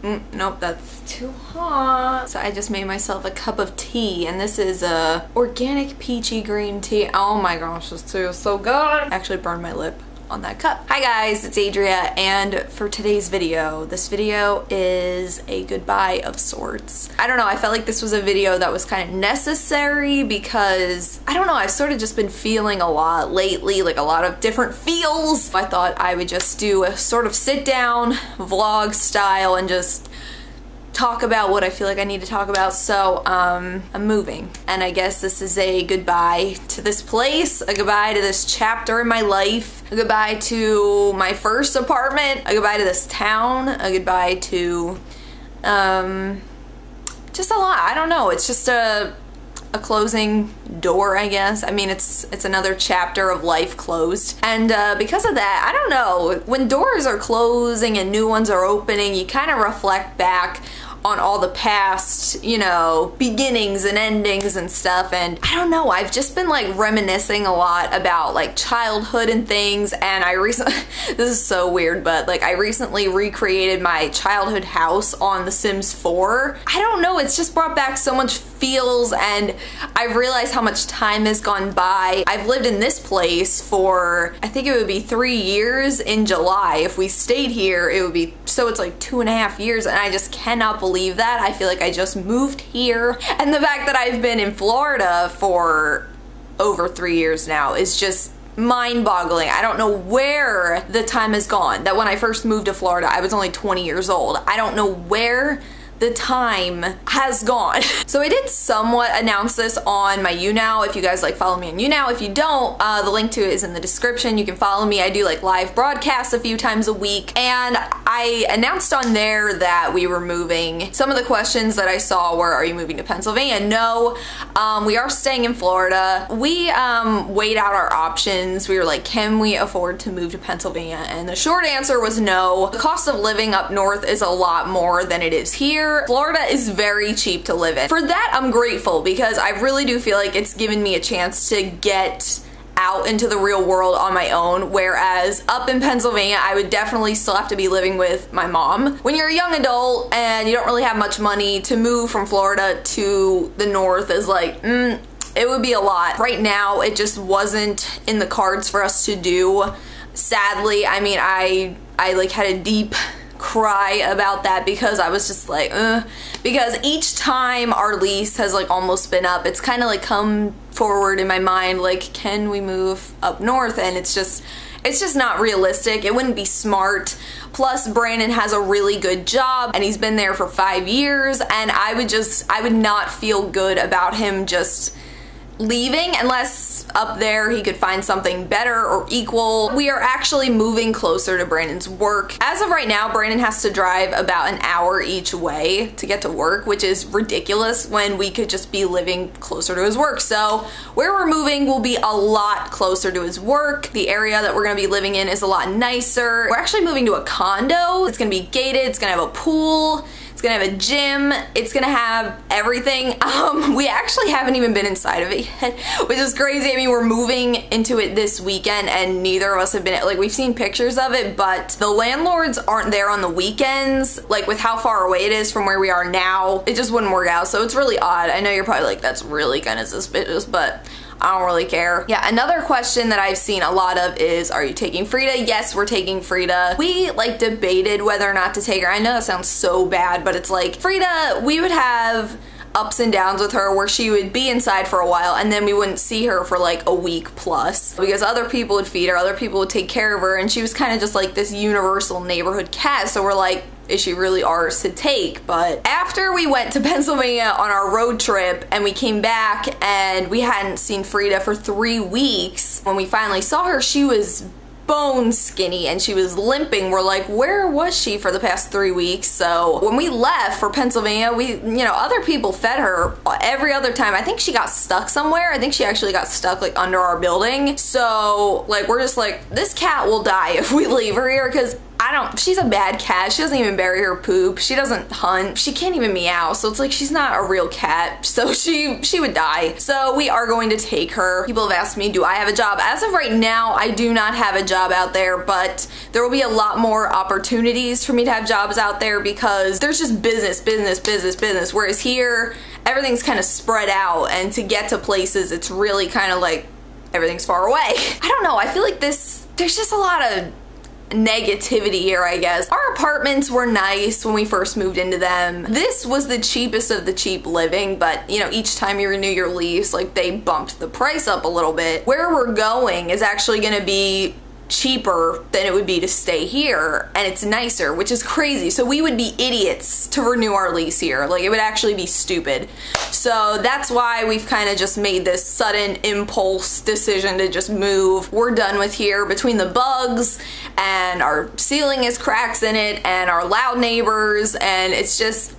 Nope, that's too hot. So I just made myself a cup of tea, and this is a organic peachy green tea. Oh my gosh, this tea is so good. I actually burned my lip on that cup. Hi guys, it's Adria, and for today's video, this video is a goodbye of sorts. I don't know, I felt like this was a video that was kind of necessary because, I don't know, I've sort of just been feeling a lot lately, like a lot of different feels. I thought I would just do a sort of sit down vlog style and just talk about what I feel like I need to talk about. So I'm moving, and I guess this is a goodbye to this place, a goodbye to this chapter in my life, a goodbye to my first apartment, a goodbye to this town, a goodbye to just a lot. I don't know, it's just a closing door, I guess. I mean, it's another chapter of life closed, and because of that, I don't know, when doors are closing and new ones are opening, you kind of reflect back on all the past, you know, beginnings and endings and stuff, and I don't know, I've just been like reminiscing a lot about like childhood and things, and I recently, this is so weird, but like I recently recreated my childhood house on The Sims 4. I don't know, it's just brought back so much feels, and I've realized how much time has gone by. I've lived in this place for, I think it would be 3 years in July. If we stayed here, it would be, so it's like 2.5 years, and I just cannot believe that. I feel like I just moved here, and the fact that I've been in Florida for over 3 years now is just mind-boggling. I don't know where the time has gone. That when I first moved to Florida, I was only 20 years old. I don't know where the time has gone. So I did somewhat announce this on my YouNow. If you guys like follow me on YouNow, if you don't, the link to it is in the description. You can follow me. I do like live broadcasts a few times a week, and I announced on there that we were moving. Some of the questions that I saw were, are you moving to Pennsylvania? No, we are staying in Florida. We weighed out our options. We were like, can we afford to move to Pennsylvania? And the short answer was no. The cost of living up north is a lot more than it is here. Florida is very cheap to live in. For that, I'm grateful, because I really do feel like it's given me a chance to get out into the real world on my own, whereas up in Pennsylvania, I would definitely still have to be living with my mom. When you're a young adult and you don't really have much money, to move from Florida to the north is like, it would be a lot. Right now, it just wasn't in the cards for us to do, sadly. I mean, I like had a deep cry about that, because I was just like, because each time our lease has like almost been up, it's kind of like come forward in my mind, like, can we move up north? And it's just not realistic. It wouldn't be smart. Plus, Brandon has a really good job, and he's been there for 5 years, and I would not feel good about him just leaving unless up there he could find something better or equal. We are actually moving closer to Brandon's work. As of right now, Brandon has to drive about an hour each way to get to work, which is ridiculous when we could just be living closer to his work. So where we're moving will be a lot closer to his work. The area that we're gonna be living in is a lot nicer. We're actually moving to a condo. It's gonna be gated, it's gonna have a pool, it's gonna have a gym, it's gonna have everything. We actually haven't even been inside of it yet, which is crazy. I mean, we're moving into it this weekend, and neither of us have been, like, we've seen pictures of it, but the landlords aren't there on the weekends. Like, with how far away it is from where we are now, it just wouldn't work out, so it's really odd. I know you're probably like, that's really kind of suspicious, but I don't really care. Yeah, another question that I've seen a lot of is, are you taking Frida? Yes, we're taking Frida. We like debated whether or not to take her. I know that sounds so bad, but it's like, Frida, we would have ups and downs with her where she would be inside for a while and then we wouldn't see her for like a week plus, because other people would feed her, other people would take care of her, and she was kind of just like this universal neighborhood cat. So we're like, is she really ours to take? But after we went to Pennsylvania on our road trip and we came back and we hadn't seen Frida for 3 weeks, when we finally saw her, she was bone skinny and she was limping. We're like, where was she for the past 3 weeks? So when we left for Pennsylvania, we, you know, other people fed her every other time. I think she got stuck somewhere. I think she actually got stuck like under our building. So like, we're just like, this cat will die if we leave her here, because she's a bad cat. She doesn't even bury her poop. She doesn't hunt. She can't even meow. So it's like she's not a real cat. So she would die. So we are going to take her. People have asked me, do I have a job? As of right now, I do not have a job out there, but there will be a lot more opportunities for me to have jobs out there because there's just business. Whereas here, everything's kind of spread out, and to get to places, it's really kind of like everything's far away. I don't know. I feel like there's just a lot of negativity here, I guess. Our apartments were nice when we first moved into them. This was the cheapest of the cheap living, but you know, each time you renew your lease, like they bumped the price up a little bit. Where we're going is actually gonna be cheaper than it would be to stay here, and it's nicer, which is crazy. So we would be idiots to renew our lease here. Like, it would actually be stupid. So that's why we've kind of just made this sudden impulse decision to just move. We're done with here. Between the bugs and our ceiling has cracks in it and our loud neighbors, and it's just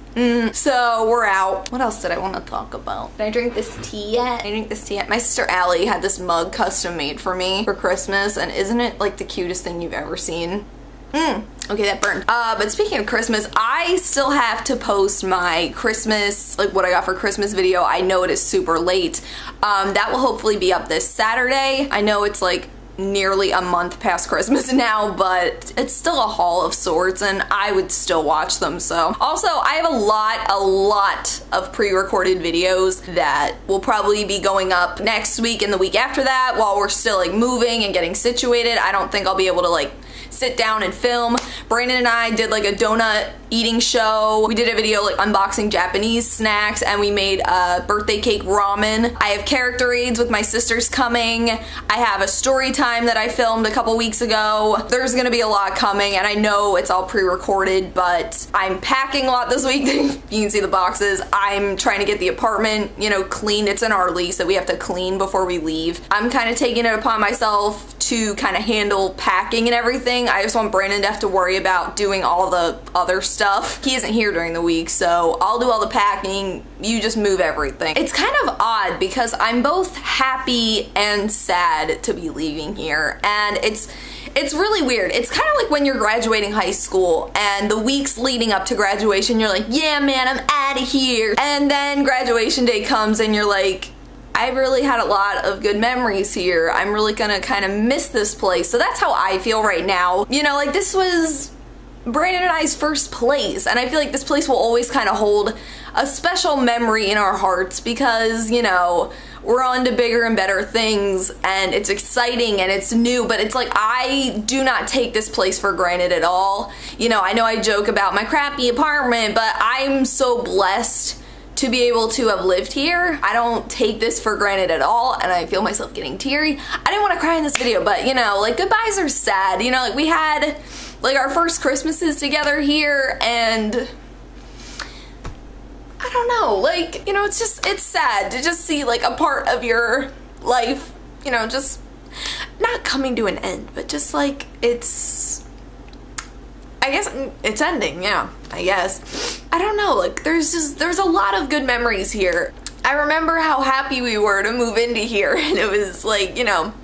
so we're out. What else did I want to talk about? Did I drink this tea yet? I drink this tea yet. My sister Allie had this mug custom made for me for Christmas, and isn't it like the cutest thing you've ever seen? Okay, that burned. But speaking of Christmas, I still have to post my Christmas, like what I got for Christmas video. I know it is super late. That will hopefully be up this Saturday. I know it's like nearly a month past Christmas now, but it's still a haul of sorts, and I would still watch them. So also, I have a lot of pre-recorded videos that will probably be going up next week and the week after that while we're still like moving and getting situated. I don't think I'll be able to like sit down and film. Brandon and I did like a donut eating show. We did a video like unboxing Japanese snacks, and we made a birthday cake ramen. I have character aids with my sisters coming. I have a story time that I filmed a couple weeks ago. There's gonna be a lot coming, and I know it's all pre-recorded, but I'm packing a lot this week. You can see the boxes. I'm trying to get the apartment, you know, cleaned. It's in our lease that we have to clean before we leave. I'm kind of taking it upon myself to kind of handle packing and everything. I just want Brandon to have to worry about doing all the other stuff. He isn't here during the week, so I'll do all the packing. You just move everything. It's kind of odd because I'm both happy and sad to be leaving here, and it's really weird. It's kind of like when you're graduating high school and the weeks leading up to graduation, you're like, yeah man, I'm out of here. And then graduation day comes and you're like, I really had a lot of good memories here. I'm really gonna kind of miss this place. So that's how I feel right now. You know, like this was Brandon and I's first place, and I feel like this place will always kind of hold a special memory in our hearts because, you know, we're on to bigger and better things, and it's exciting and it's new, but it's like I do not take this place for granted at all. You know I joke about my crappy apartment, but I'm so blessed to be able to have lived here. I don't take this for granted at all, and I feel myself getting teary. I didn't want to cry in this video, but you know, like goodbyes are sad. You know, like we had like our first Christmases together here, and I don't know, like, you know, it's sad to just see like a part of your life, you know, just not coming to an end, but just like I guess it's ending, yeah, I guess. I don't know, like there's a lot of good memories here. I remember how happy we were to move into here, and it was like, you know,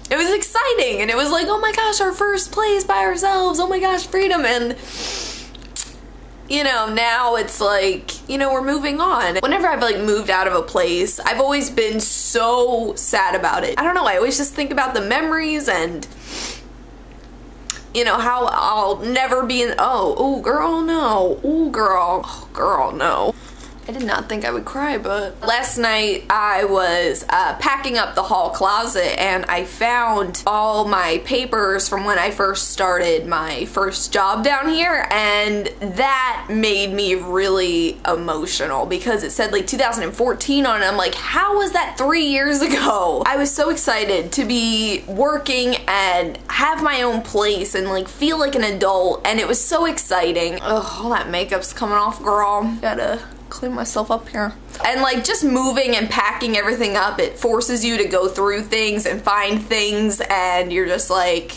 it was exciting, and it was like, oh my gosh, our first place by ourselves, oh my gosh, freedom. And you know, now it's like, you know, we're moving on. Whenever I've like moved out of a place, I've always been so sad about it. I don't know, I always just think about the memories and, you know, how I'll never be in, oh girl, no, girl, no. I did not think I would cry, but last night I was packing up the hall closet, and I found all my papers from when I first started my first job down here, and that made me really emotional because it said like 2014 on it. I'm like, how was that 3 years ago? I was so excited to be working and have my own place and like feel like an adult, and it was so exciting. Ugh, all that makeup's coming off, girl. Gotta clean myself up here. And like just moving and packing everything up, it forces you to go through things and find things, and you're just like,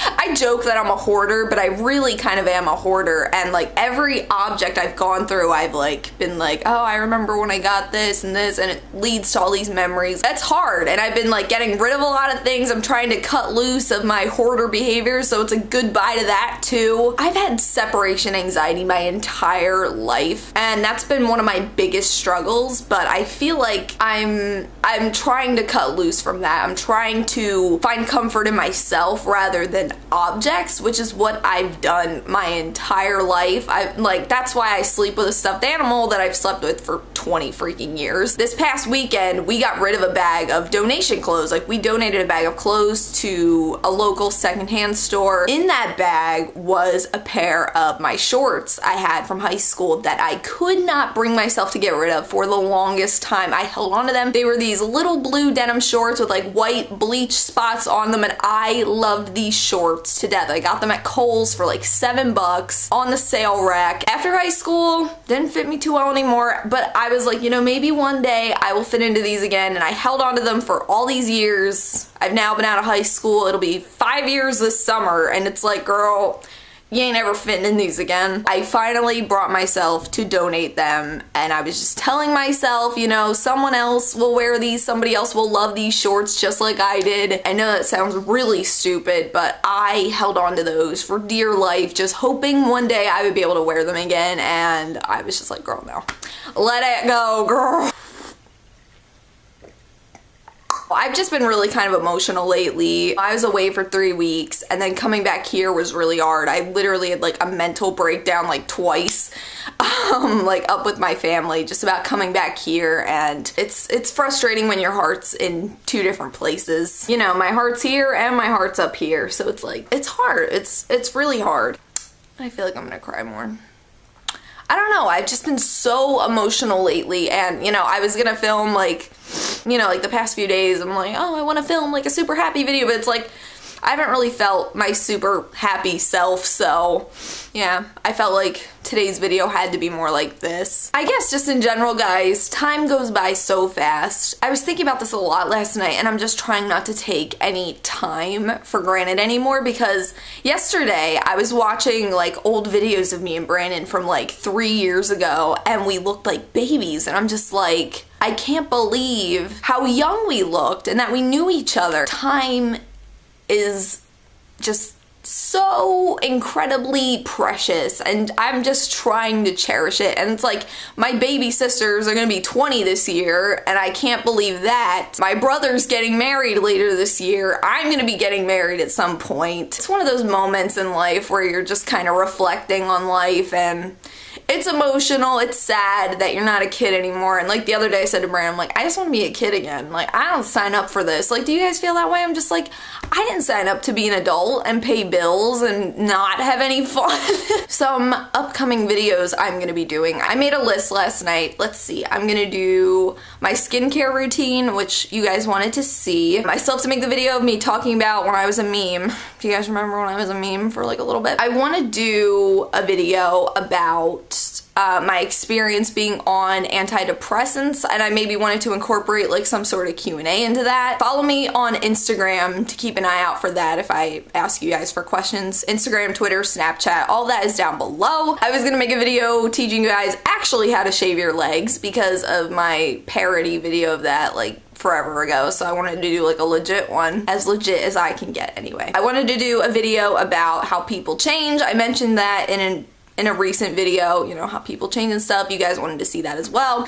I I joke that I'm a hoarder, but I really kind of am a hoarder, and like every object I've gone through, I've like been like, oh, I remember when I got this, and it leads to all these memories. That's hard, and I've been like getting rid of a lot of things. I'm trying to cut loose of my hoarder behavior, so it's a goodbye to that too. I've had separation anxiety my entire life, and that's been one of my biggest struggles, but I feel like I'm trying to cut loose from that. I'm trying to find comfort in myself rather than objects, which is what I've done my entire life. That's why I sleep with a stuffed animal that I've slept with for 20 freaking years. This past weekend, we got rid of a bag of donation clothes. Like, we donated a bag of clothes to a local secondhand store. In that bag was a pair of my shorts I had from high school that I could not bring myself to get rid of for the longest time. I held on to them. They were these little blue denim shorts with like white bleach spots on them, and I loved these shorts to death. I got them at Kohl's for like $7 on the sale rack. After high school, didn't fit me too well anymore, but I was like, you know, maybe one day I will fit into these again, and I held on to them for all these years. I've now been out of high school. It'll be 5 years this summer, and it's like, girl, you ain't ever fitting in these again. I finally brought myself to donate them, and I was just telling myself, you know, someone else will wear these, somebody else will love these shorts just like I did. I know that sounds really stupid, but I held on to those for dear life, just hoping one day I would be able to wear them again, and I was just like, girl, no. Let it go, girl. I've just been really kind of emotional lately. I was away for 3 weeks, and then coming back here was really hard. I literally had like a mental breakdown like twice, like up with my family just about coming back here, and it's frustrating when your heart's in two different places. You know, my heart's here and my heart's up here, so it's like, it's hard. It's really hard. I feel like I'm gonna cry more. I don't know, I've just been so emotional lately, and you know, I was gonna film like, you know, like the past few days, I'm like, oh, I want to film like a super happy video, but it's like, I haven't really felt my super happy self, so yeah, I felt like today's video had to be more like this. I guess just in general, guys, time goes by so fast. I was thinking about this a lot last night, and I'm just trying not to take any time for granted anymore, because yesterday I was watching like old videos of me and Brandon from like 3 years ago, and we looked like babies, and I'm just like, I can't believe how young we looked and that we knew each other. Time is just so incredibly precious, and I'm just trying to cherish it. And it's like, my baby sisters are gonna be 20 this year, and I can't believe that. My brother's getting married later this year. I'm gonna be getting married at some point. It's one of those moments in life where you're just kind of reflecting on life, and it's emotional, it's sad that you're not a kid anymore. And like the other day I said to Brandon, I'm like, I just want to be a kid again. Like, I don't sign up for this. Like, do you guys feel that way? I'm just like, I didn't sign up to be an adult and pay bills and not have any fun. Some upcoming videos I'm going to be doing. I made a list last night. Let's see. I'm going to do my skincare routine, which you guys wanted to see. I still have to make the video of me talking about when I was a meme. Do you guys remember when I was a meme for like a little bit? I want to do a video about my experience being on antidepressants, and I maybe wanted to incorporate like some sort of Q&A into that. Follow me on Instagram to keep an eye out for that if I ask you guys for questions. Instagram, Twitter, Snapchat, all that is down below. I was gonna make a video teaching you guys actually how to shave your legs because of my parody video of that like forever ago, so I wanted to do like a legit one, as legit as I can get anyway. I wanted to do a video about how people change. I mentioned that in a recent video, you know, how people change and stuff. You guys wanted to see that as well.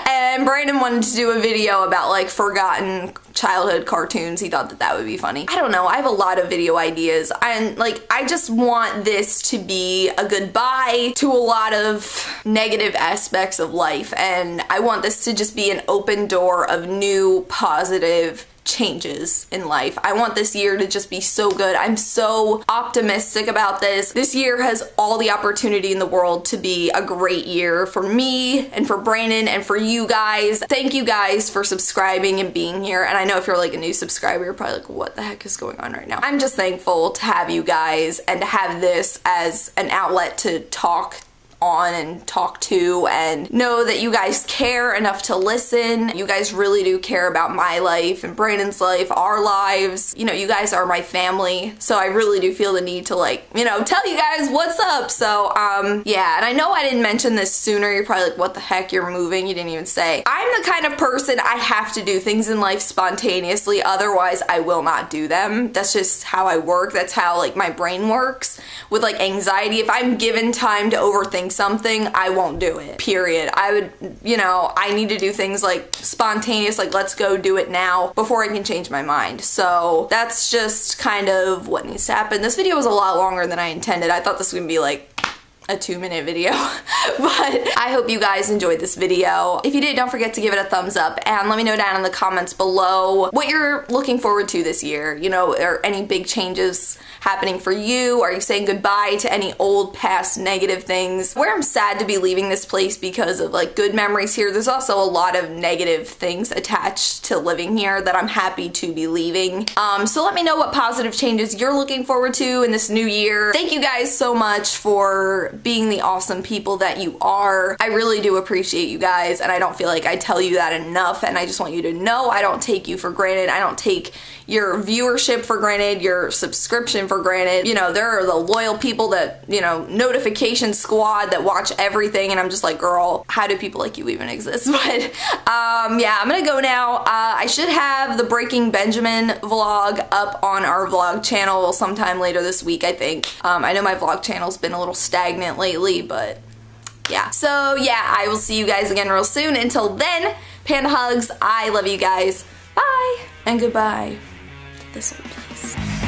And Brandon wanted to do a video about like forgotten childhood cartoons. He thought that that would be funny. I don't know, I have a lot of video ideas, and like, I just want this to be a goodbye to a lot of negative aspects of life, and I want this to just be an open door of new positive changes in life. I want this year to just be so good. I'm so optimistic about this. This year has all the opportunity in the world to be a great year for me and for Brandon and for you guys. Thank you guys for subscribing and being here. And I know if you're like a new subscriber, you're probably like, what the heck is going on right now? I'm just thankful to have you guys and to have this as an outlet to talk on and talk to, and know that you guys care enough to listen. You guys really do care about my life and Brandon's life, our lives. You know, you guys are my family, so I really do feel the need to, like, you know, tell you guys what's up. So yeah, and I know I didn't mention this sooner. You're probably like, what the heck, you're moving, you didn't even say. I'm the kind of person, I have to do things in life spontaneously, otherwise I will not do them. That's just how I work. That's how, like, my brain works. With, like, anxiety, if I'm given time to overthink something, I won't do it, period. I would, you know, I need to do things like spontaneous, like, let's go do it now before I can change my mind. So that's just kind of what needs to happen. This video was a lot longer than I intended. I thought this was gonna be like a 2-minute video, but I hope you guys enjoyed this video. If you did, don't forget to give it a thumbs up and let me know down in the comments below what you're looking forward to this year. You know, are any big changes happening for you? Are you saying goodbye to any old past negative things? Where I'm sad to be leaving this place because of, like, good memories here, there's also a lot of negative things attached to living here that I'm happy to be leaving. So let me know what positive changes you're looking forward to in this new year. Thank you guys so much for being the awesome people that you are. I really do appreciate you guys, and I don't feel like I tell you that enough, and I just want you to know I don't take you for granted. I don't take your viewership for granted, your subscription for granted. You know, there are the loyal people that, you know, notification squad that watch everything, and I'm just like, girl, how do people like you even exist? But yeah, I'm gonna go now. I should have the Breaking Benjamin vlog up on our vlog channel sometime later this week, I think. I know my vlog channel's been a little stagnant lately, but yeah. So yeah, I will see you guys again real soon. Until then, panda hugs. I love you guys. Bye and goodbye to this old place.